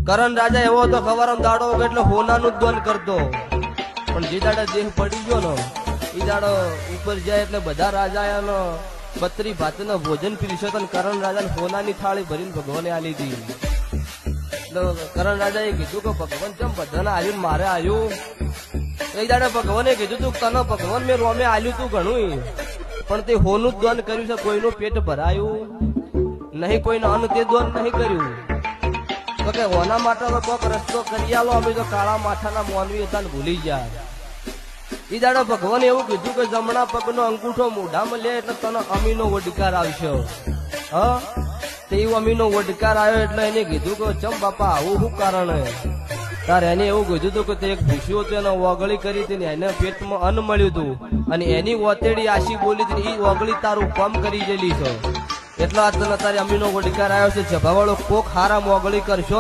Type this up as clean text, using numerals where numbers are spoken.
કરણ રાજા એવો હતો ખવારમાં દાડો ઉગે એટલે હોનાનું જ દાન કરતો, પણ જે દાડે દેહ પડી ગયો ને એ દાડો ઉપર જાય એટલે બધા રાજાનો બત્રી ભાતનો ભોજન પીરસ્યો તો કરણ રાજાને હોનાની થાળી ભરીને ભગવાને આલી હતી. કરણ રાજાએ કીધું કે ભગવાન ચમ બધાને આવ્યું મારે આવ્યું? એક દાડે ભગવાને કીધું તું તને ભગવાન મેં રોમે આલ્યું તું ઘણું, પણ તે હોનું જ દાન કર્યું છે, કોઈનું પેટ ભરાયું નહીં, કોઈનું અન્ન તે દાન નહીં કર્યું. તો કે હોના માટે કોક રસ્તો કરી આલો, અમે તો કાળા માથાના મોનવી હતા ને ભૂલી જાય. એ દાડે ભગવાને એવું કીધું કે જમણા પગનો અંગૂઠો મોઢામાં લે એટલે તને અમીનો વડકાર આવશે. હા, તે અમીનો વડકાર આવ્યો એટલે એને કીધું કે ચમ બાપા આવું શું કારણ? તારે એને એવું કીધું હતું કે તે એક ભૂસ્યો હતો, એને ઓગળી કરી હતી ને એને પેટમાં અન્ન મળ્યું હતું, અને એની ઓતેડી આશી બોલી હતી, એ ઓગળી તારું કામ કરી ગયેલી છે, એટલા તને તારે અમીનો વડકાર આવ્યો છે. જભાવાળો કોક હારા ઓગળી કરશો